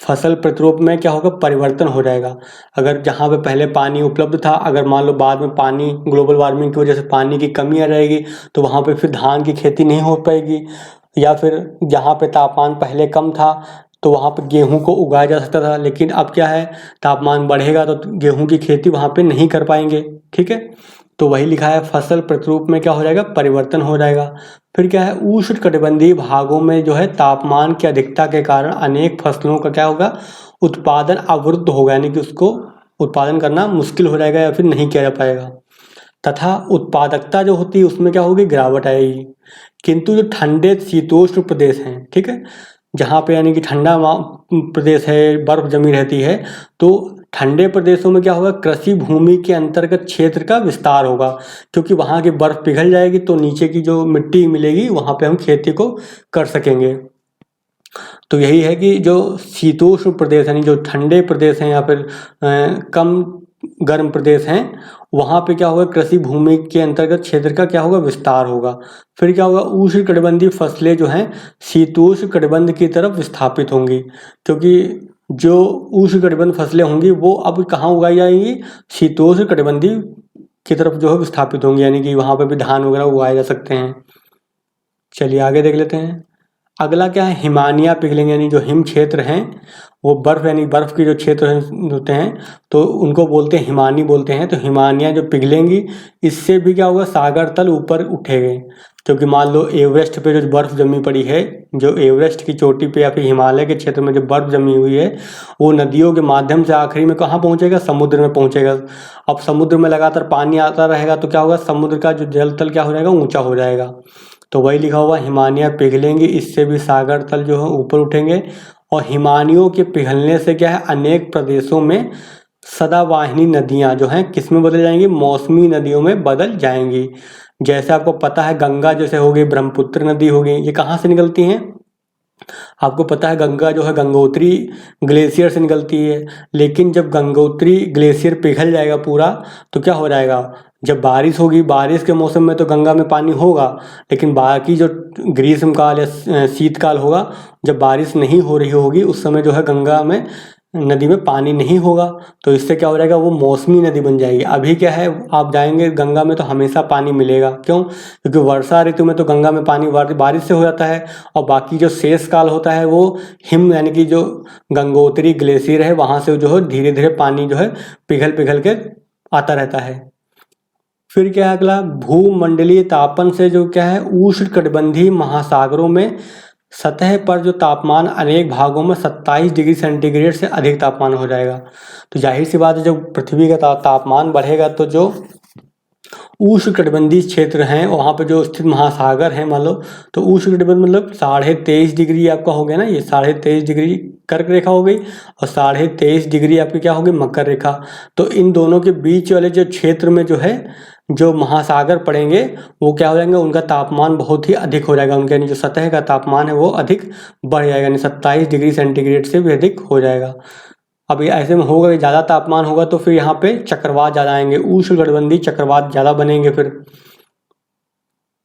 फसल प्रतिरूप में क्या होगा, परिवर्तन हो जाएगा। अगर जहाँ पे पहले पानी उपलब्ध था, अगर मान लो बाद में पानी ग्लोबल वार्मिंग की वजह से पानी की कमी आ जाएगी तो वहाँ पे फिर धान की खेती नहीं हो पाएगी। या फिर जहाँ पे तापमान पहले कम था तो वहाँ पे गेहूं को उगाया जा सकता था, लेकिन अब क्या है, तापमान बढ़ेगा तो गेहूं की खेती वहाँ पे नहीं कर पाएंगे, ठीक है। तो वही लिखा है, फसल प्रतिरूप में क्या हो जाएगा, परिवर्तन हो जाएगा। फिर क्या है, उष्णकटिबंधीय भागों में जो है तापमान की अधिकता के कारण अनेक फसलों का क्या होगा, उत्पादन अवरुद्ध होगा, यानी कि उसको उत्पादन करना मुश्किल हो जाएगा या फिर नहीं किया जा पाएगा। तथा उत्पादकता जो होती है उसमें क्या होगी, गिरावट आएगी। किंतु जो ठंडे शीतोष्ण प्रदेश हैं, ठीक है, जहाँ पे यानी कि ठंडा प्रदेश है, बर्फ जमी रहती है, तो ठंडे प्रदेशों में क्या होगा, कृषि भूमि के अंतर्गत क्षेत्र का विस्तार होगा। क्योंकि वहाँ की बर्फ पिघल जाएगी तो नीचे की जो मिट्टी मिलेगी वहाँ पे हम खेती को कर सकेंगे। तो यही है कि जो शीतोष्ण प्रदेश यानी जो ठंडे प्रदेश हैं या फिर कम गर्म प्रदेश हैं, वहाँ पे क्या होगा, कृषि भूमि के अंतर्गत क्षेत्र का क्या होगा, विस्तार होगा। फिर क्या होगा, उष्णकटिबंधीय फसलें जो हैं शीतोष्ण कटिबंध की तरफ विस्थापित होंगी। क्योंकि जो उष्णकटिबंध फसलें होंगी वो अब कहाँ उगाई जाएंगी, शीतोष्ण कटिबंधीय की तरफ जो है विस्थापित होंगी, यानी कि वहाँ पर भी धान वगैरह उगाए जा सकते हैं। चलिए आगे देख लेते हैं। अगला क्या है, हिमानियाँ पिघलेंगे, यानी जो हिम क्षेत्र हैं वो बर्फ यानी बर्फ के जो क्षेत्र होते हैं तो उनको बोलते हैं हिमानी बोलते हैं। तो हिमानियाँ जो पिघलेंगी इससे भी क्या होगा, सागर तल ऊपर उठेंगे। क्योंकि मान लो एवरेस्ट पे जो बर्फ जमी पड़ी है, जो एवरेस्ट की चोटी पे या फिर हिमालय के क्षेत्र में जो बर्फ जमी हुई है वो नदियों के माध्यम से आखिरी में कहाँ पहुँचेगा, समुद्र में पहुँचेगा। अब समुद्र में लगातार पानी आता रहेगा तो क्या होगा, समुद्र का जो जल तल क्या हो जाएगा, ऊँचा हो जाएगा। तो वही लिखा हुआ, हिमानियाँ पिघलेंगी, इससे भी सागर तल जो है ऊपर उठेंगे। और हिमानियों के पिघलने से क्या है, अनेक प्रदेशों में सदावाहिनी नदियाँ जो हैं किस में बदल जाएंगी, मौसमी नदियों में बदल जाएंगी। जैसे आपको पता है गंगा जैसे हो गई, ब्रह्मपुत्र नदी हो गई, ये कहाँ से निकलती हैं? आपको पता है गंगा जो है गंगोत्री ग्लेशियर से निकलती है। लेकिन जब गंगोत्री ग्लेशियर पिघल जाएगा पूरा तो क्या हो जाएगा, जब बारिश होगी, बारिश के मौसम में तो गंगा में पानी होगा, लेकिन बाकी जो ग्रीष्मकाल या शीतकाल होगा, जब बारिश नहीं हो रही होगी उस समय जो है गंगा में नदी में पानी नहीं होगा। तो इससे क्या हो जाएगा, वो मौसमी नदी बन जाएगी। अभी क्या है, आप जाएंगे गंगा में तो हमेशा पानी मिलेगा। क्यों? क्योंकि वर्षा ऋतु में तो गंगा में पानी बारिश से हो जाता है, और बाकी जो शेष काल होता है वो हिम यानी कि जो गंगोत्री ग्लेशियर है वहाँ से जो है धीरे धीरे पानी जो है पिघल पिघल के आता रहता है। फिर क्या है अगला, भूमंडलीय तापन से जो क्या है, उष्णकटिबंधीय महासागरों में सतह पर जो तापमान अनेक भागों में 27 डिग्री सेंटीग्रेड से अधिक तापमान हो जाएगा। तो जाहिर सी बात है, जब पृथ्वी का तापमान बढ़ेगा तो जो उष्णकटिबंधीय क्षेत्र हैं वहाँ पे जो स्थित महासागर हैं, मान लो, तो उष्णकटिबंध मतलब 23.5 डिग्री आपका हो गया ना, ये 23.5 डिग्री कर्क रेखा हो गई, और 23.5 डिग्री आपकी क्या हो गई, मकर रेखा। तो इन दोनों के बीच वाले जो क्षेत्र में जो है जो महासागर पड़ेंगे वो क्या हो जाएंगे, उनका तापमान बहुत ही अधिक हो जाएगा, उनके यानी जो सतह का तापमान है वो अधिक बढ़ जाएगा, यानी 27 डिग्री सेंटीग्रेड से भी अधिक हो जाएगा। अब ये ऐसे में होगा कि ज़्यादा तापमान होगा तो फिर यहाँ पे चक्रवात ज़्यादा आएंगे, उष्णकटिबंधीय चक्रवात ज़्यादा बनेंगे।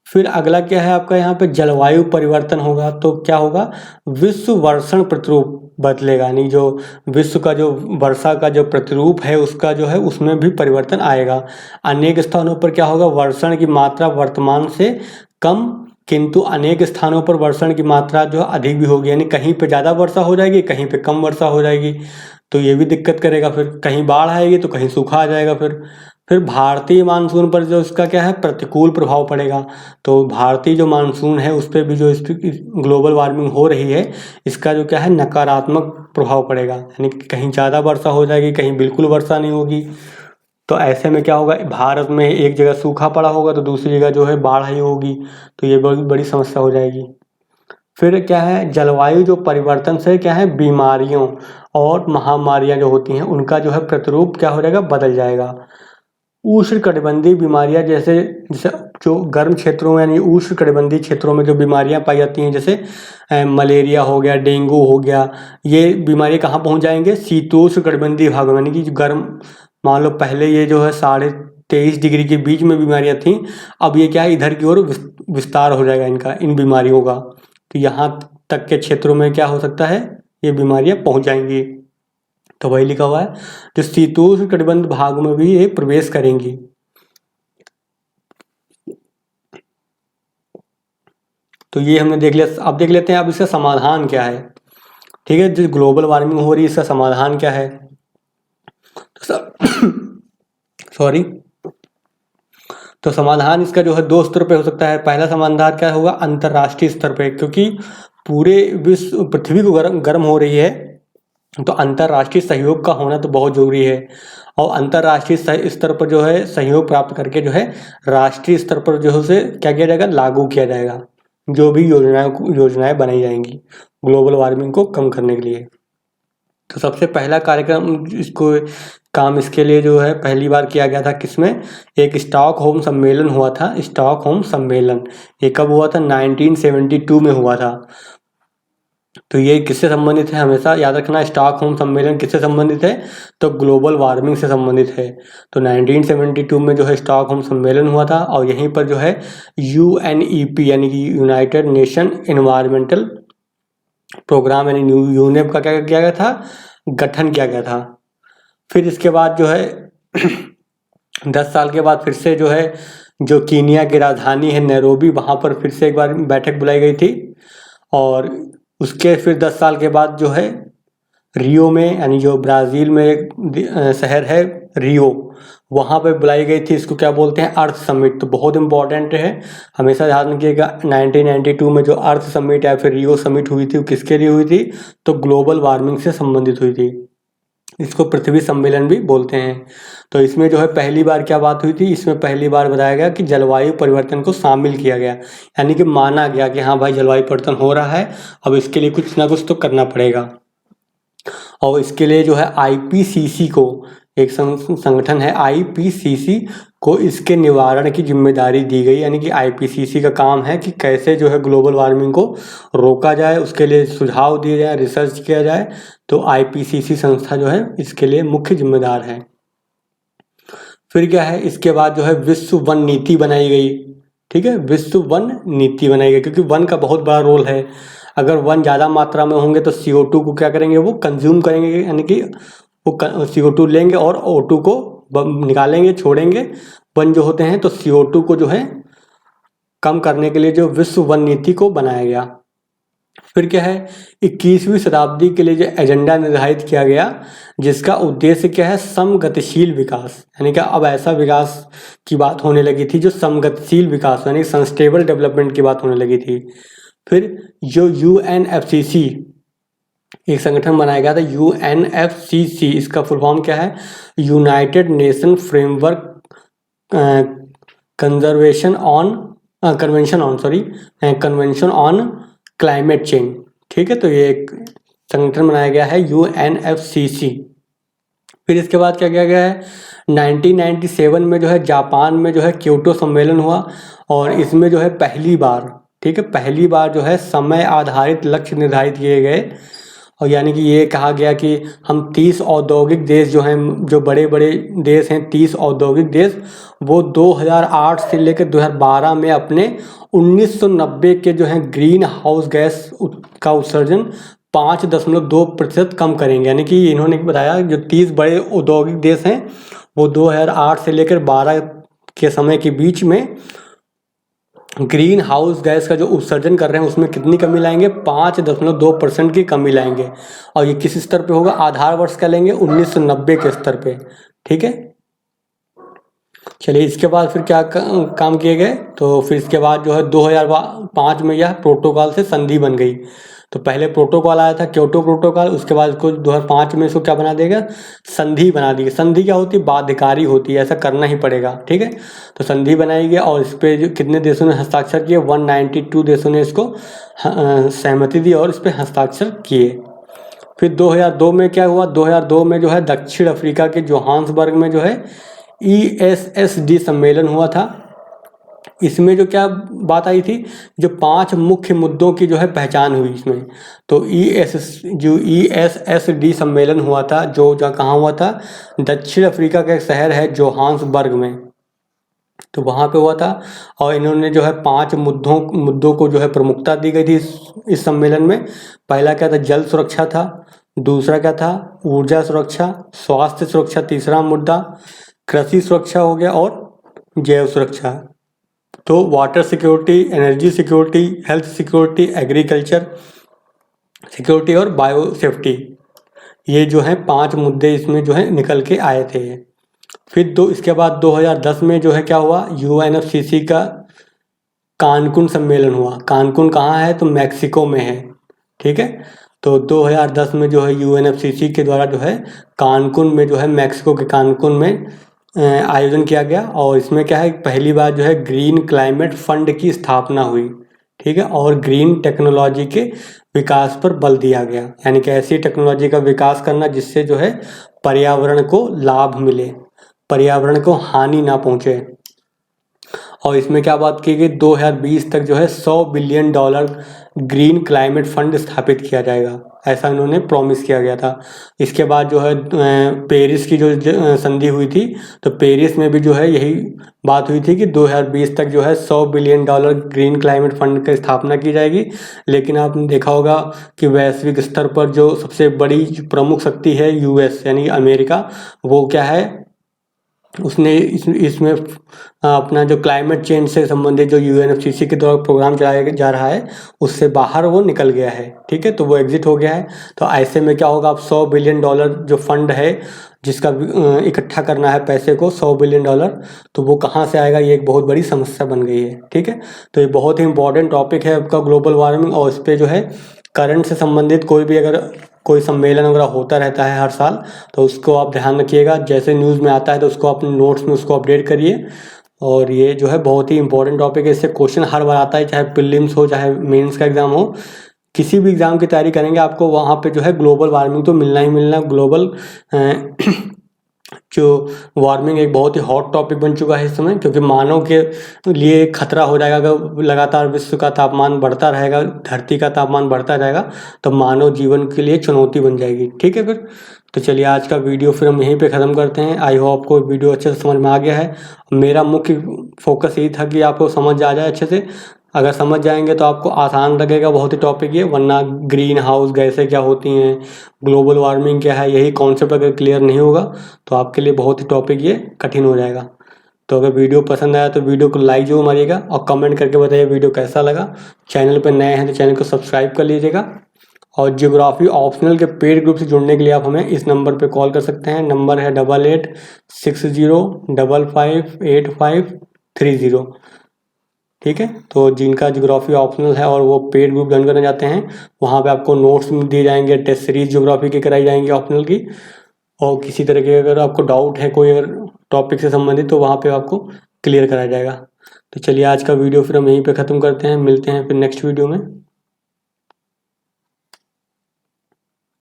फिर अगला क्या है आपका, यहाँ पे जलवायु परिवर्तन होगा। तो क्या होगा, विश्व वर्षण प्रतिरूप बदलेगा, यानी जो विश्व का जो वर्षा का जो प्रतिरूप है उसका जो है उसमें भी परिवर्तन आएगा। अनेक स्थानों पर क्या होगा, वर्षण की मात्रा वर्तमान से कम, किंतु अनेक स्थानों पर वर्षण की मात्रा जो है अधिक भी होगी, यानी कहीं पे ज़्यादा वर्षा हो जाएगी, कहीं पे कम वर्षा हो जाएगी। तो ये भी दिक्कत करेगा, फिर कहीं बाढ़ आएगी तो कहीं सूखा आ जाएगा। फिर भारतीय मानसून पर जो इसका क्या है, प्रतिकूल प्रभाव पड़ेगा। तो भारतीय जो मानसून है उस पर भी जो ग्लोबल वार्मिंग हो रही है इसका जो क्या है, नकारात्मक प्रभाव पड़ेगा, यानी कि कहीं ज़्यादा वर्षा हो जाएगी, कहीं बिल्कुल वर्षा नहीं होगी। तो ऐसे में क्या होगा, भारत में एक जगह सूखा पड़ा होगा तो दूसरी जगह जो है बाढ़ ही होगी, तो ये बड़ी बड़ी समस्या हो जाएगी। फिर क्या है, जलवायु जो परिवर्तन से क्या है, बीमारियों और महामारियां जो होती हैं उनका जो है प्रतिरूप क्या हो जाएगा, बदल जाएगा। उष्णकटिबंधीय बीमारियां जैसे जैसे जो गर्म क्षेत्रों में यानी उष्णकटिबंधीय क्षेत्रों में जो बीमारियां पाई जाती हैं, जैसे मलेरिया हो गया, डेंगू हो गया, ये बीमारी कहाँ पहुँच जाएंगे, शीतोष्णकटिबंधीय भागों में, यानी कि जो गर्म, मान लो पहले ये जो है 23.5 डिग्री के बीच में बीमारियां थीं, अब ये क्या है, इधर की ओर विस्तार हो जाएगा इनका, इन बीमारियों का। तो यहाँ तक के क्षेत्रों में क्या हो सकता है, ये बीमारियां पहुँच जाएंगी। तो वही लिखा हुआ है, जो शीतोष्ण कटिबंध भाग में भी ये प्रवेश करेंगी। तो ये हमने देख लिया। अब देख लेते हैं अब इसका समाधान क्या है। ठीक है, जो ग्लोबल वार्मिंग हो रही है इसका समाधान क्या है। सॉरी तो समाधान इसका जो है दो स्तर पे हो सकता है। पहला समाधान क्या होगा, अंतर्राष्ट्रीय स्तर पे, क्योंकि पूरे विश्व पृथ्वी को गर्म हो रही है तो अंतर्राष्ट्रीय सहयोग का होना तो बहुत जरूरी है। और अंतर्राष्ट्रीय स्तर पर जो है सहयोग प्राप्त करके जो है राष्ट्रीय स्तर पर जो है उसे क्या किया जाएगा, लागू किया जाएगा, जो भी योजनाएं बनाई जाएंगी ग्लोबल वार्मिंग को कम करने के लिए। तो सबसे पहला कार्यक्रम इसको काम इसके लिए जो है पहली बार किया गया था किसमें, एक स्टॉकहोम सम्मेलन हुआ था। स्टॉकहोम सम्मेलन ये कब हुआ था, 1972 में हुआ था। तो ये किससे संबंधित है, हमेशा याद रखना, स्टॉकहोम सम्मेलन किससे संबंधित है, तो ग्लोबल वार्मिंग से संबंधित है। तो 1972 में जो है स्टॉकहोम सम्मेलन हुआ था, और यहीं पर जो है UNEP यानी कि यूनाइटेड नेशन एनवायरमेंटल प्रोग्राम यानी यूनेप का क्या किया गया था, गठन किया गया था। फिर इसके बाद जो है 10 साल के बाद फिर से जो है जो कीनिया की राजधानी है नैरोबी, वहाँ पर फिर से एक बार बैठक बुलाई गई थी। और उसके फिर 10 साल के बाद जो है रियो में, यानी जो ब्राज़ील में एक शहर है रियो, वहाँ पे बुलाई गई थी। इसको क्या बोलते हैं, अर्थ समिट। तो बहुत इंपॉर्टेंट है, हमेशा ध्यान रखिएगा। 1992 में जो अर्थ समिट या फिर रियो समिट हुई थी वो किसके लिए हुई थी, तो ग्लोबल वार्मिंग से संबंधित हुई थी। इसको पृथ्वी सम्मेलन भी बोलते हैं। तो इसमें जो है पहली बार क्या बात हुई थी, इसमें पहली बार बताया गया कि जलवायु परिवर्तन को शामिल किया गया, यानी कि माना गया कि हाँ भाई जलवायु परिवर्तन हो रहा है, अब इसके लिए कुछ ना कुछ तो करना पड़ेगा। और इसके लिए जो है आईपीसीसी को, एक संगठन है आईपीसीसी को इसके निवारण की जिम्मेदारी दी गई, यानी कि आईपीसीसी का काम है कि कैसे जो है ग्लोबल वार्मिंग को रोका जाए, उसके लिए सुझाव दिए जाए, रिसर्च किया जाए। तो आईपीसीसी संस्था जो है इसके लिए मुख्य जिम्मेदार है। फिर क्या है, इसके बाद जो है विश्व वन नीति बनाई गई। ठीक है, विश्व वन नीति बनाई गई, क्योंकि वन का बहुत बड़ा रोल है। अगर वन ज़्यादा मात्रा में होंगे तो CO2 को क्या करेंगे, वो कंज्यूम करेंगे, यानी कि वो CO2 लेंगे और O2 को निकालेंगे, छोड़ेंगे। वन जो होते हैं तो CO2 को जो है कम करने के लिए जो विश्व वन नीति को बनाया गया। फिर क्या है, 21वीं शताब्दी के लिए जो एजेंडा निर्धारित किया गया, जिसका उद्देश्य क्या है, समगतिशील विकास, यानी कि अब ऐसा विकास की बात होने लगी थी जो समगतिशील विकास, यानी सस्टेनेबल डेवलपमेंट की बात होने लगी थी। फिर जो UNFCC एक संगठन बनाया गया था, UNFCC, इसका फुल फॉर्म क्या है, United nation framework convention on climate change. ठीक है, तो ये एक संगठन बनाया गया है UNFCC। फिर इसके बाद क्या किया गया है, 1997 में जो है जापान में जो है क्योटो सम्मेलन हुआ, और इसमें जो है पहली बार, ठीक है, पहली बार जो है समय आधारित लक्ष्य निर्धारित किए गए। और यानी कि ये कहा गया कि हम 30 औद्योगिक देश जो हैं, जो बड़े बड़े देश हैं, 30 औद्योगिक देश, वो 2008 से लेकर 2012 में अपने 1990 के जो हैं ग्रीन हाउस गैस का उत्सर्जन 5.2% कम करेंगे। यानी कि इन्होंने बताया जो 30 बड़े औद्योगिक देश हैं वो 2008 से लेकर 12 के समय के बीच में ग्रीन हाउस गैस का जो उत्सर्जन कर रहे हैं उसमें कितनी कमी लाएंगे, 5.2% की कमी लाएंगे। और ये किस स्तर पे होगा, आधार वर्ष का लेंगे 1990 के स्तर पे। ठीक है, चलिए इसके बाद फिर क्या काम किए गए, तो फिर इसके बाद जो है 2005 में यह प्रोटोकॉल से संधि बन गई। तो पहले प्रोटोकॉल आया था क्योटो प्रोटोकॉल, उसके बाद इसको 2005 में इसको क्या बना देगा, संधि बना दी। संधि क्या होती है, बाध्यकारी होती है, ऐसा करना ही पड़ेगा। ठीक है, तो संधि बनाई गई और इस पर जो कितने देशों ने हस्ताक्षर किए, 192 देशों ने इसको सहमति दी और इस पर हस्ताक्षर किए। फिर 2002 में क्या हुआ, 2002 में जो है दक्षिण अफ्रीका के जोहान्सबर्ग में जो है ESSD सम्मेलन हुआ था। इसमें जो क्या बात आई थी, जो 5 मुख्य मुद्दों की जो है पहचान हुई इसमें। तो ESSD सम्मेलन हुआ था, जो कहाँ हुआ था, दक्षिण अफ्रीका का एक शहर है जोहान्सबर्ग में, तो वहाँ पे हुआ था। और इन्होंने जो है 5 मुद्दों को जो है प्रमुखता दी गई थी इस सम्मेलन में। पहला क्या था, जल सुरक्षा था। दूसरा क्या था, ऊर्जा सुरक्षा। स्वास्थ्य सुरक्षा तीसरा मुद्दा। कृषि सुरक्षा हो गया, और जैव सुरक्षा। तो water security, energy security, health security, agriculture security और बायो सेफ्टी, ये जो है 5 मुद्दे इसमें जो है निकल के आए थे। फिर इसके बाद 2010 में जो है क्या हुआ, UNFCC का कानकुन सम्मेलन हुआ। कानकुन कहाँ है, तो मैक्सिको में है। ठीक है, तो 2010 में जो है UNFCC के द्वारा जो है कानकुन में जो है, मैक्सिको के कानकुन में आयोजन किया गया। और इसमें क्या है, पहली बार जो है ग्रीन क्लाइमेट फंड की स्थापना हुई। ठीक है, और ग्रीन टेक्नोलॉजी के विकास पर बल दिया गया, यानी कि ऐसी टेक्नोलॉजी का विकास करना जिससे जो है पर्यावरण को लाभ मिले, पर्यावरण को हानि ना पहुंचे। और इसमें क्या बात की गई, 2020 तक जो है $100 बिलियन ग्रीन क्लाइमेट फंड स्थापित किया जाएगा, ऐसा इन्होंने प्रॉमिस किया गया था। इसके बाद जो है पेरिस की जो संधि हुई थी, तो पेरिस में भी जो है यही बात हुई थी कि 2020 तक जो है $100 बिलियन ग्रीन क्लाइमेट फंड की स्थापना की जाएगी। लेकिन आपने देखा होगा कि वैश्विक स्तर पर जो सबसे बड़ी प्रमुख शक्ति है US, यानी अमेरिका, वो क्या है, उसने इसमें अपना जो क्लाइमेट चेंज से संबंधित जो UNFCC के द्वारा प्रोग्राम चलाया जा रहा है उससे बाहर वो निकल गया है। ठीक है, तो वो एग्जिट हो गया है। तो ऐसे में क्या होगा, अब $100 बिलियन जो फंड है जिसका इकट्ठा करना है पैसे को, $100 बिलियन, तो वो कहाँ से आएगा, ये एक बहुत बड़ी समस्या बन गई है। ठीक है, तो ये बहुत ही इंपॉर्टेंट टॉपिक है आपका ग्लोबल वार्मिंग, और इस पर जो है करंट से संबंधित कोई भी अगर कोई सम्मेलन वगैरह होता रहता है हर साल, तो उसको आप ध्यान रखिएगा। जैसे न्यूज़ में आता है तो उसको अपने नोट्स में उसको अपडेट करिए। और ये जो है बहुत ही इंपॉर्टेंट टॉपिक है, इससे क्वेश्चन हर बार आता है, चाहे प्रीलिम्स हो चाहे मेंस का एग्ज़ाम हो। किसी भी एग्ज़ाम की तैयारी करेंगे आपको वहाँ पे जो है ग्लोबल वार्मिंग तो मिलना ही मिलना। ग्लोबल जो वार्मिंग एक बहुत ही हॉट टॉपिक बन चुका है इस समय, क्योंकि मानव के लिए खतरा हो जाएगा अगर लगातार विश्व का तापमान बढ़ता रहेगा, धरती का तापमान बढ़ता रहेगा, तो मानव जीवन के लिए चुनौती बन जाएगी। ठीक है फिर, तो चलिए आज का वीडियो फिर हम यहीं पे ख़त्म करते हैं। आई होप आपको वीडियो अच्छे से समझ में आ गया है। मेरा मुख्य फोकस यही था कि आपको समझ आ जाए अच्छे से। अगर समझ जाएंगे तो आपको आसान लगेगा बहुत ही टॉपिक ये, वरना ग्रीन हाउस गैसें क्या होती हैं, ग्लोबल वार्मिंग क्या है, यही कॉन्सेप्ट अगर क्लियर नहीं होगा तो आपके लिए बहुत ही टॉपिक ये कठिन हो जाएगा। तो अगर वीडियो पसंद आया तो वीडियो को लाइक जरूर मारिएगा और कमेंट करके बताइए वीडियो कैसा लगा। चैनल पर नए हैं तो चैनल को सब्सक्राइब कर लीजिएगा। और ज्योग्राफी ऑप्शनल के पेड ग्रुप से जुड़ने के लिए आप हमें इस नंबर पर कॉल कर सकते हैं। नंबर है 8860558530। ठीक है, तो जिनका ज्योग्राफी ऑप्शनल है और वो पेड ग्रुप ज्वाइन करना चाहते हैं, वहाँ पे आपको नोट्स दिए जाएंगे, टेस्ट सीरीज ज्योग्राफी की कराई जाएंगी ऑप्शनल की। और किसी तरह के अगर आपको डाउट है कोई अगर टॉपिक से संबंधित, तो वहाँ पे आपको क्लियर कराया जाएगा। तो चलिए आज का वीडियो फिर हम यहीं पे ख़त्म करते हैं, मिलते हैं फिर नेक्स्ट वीडियो में।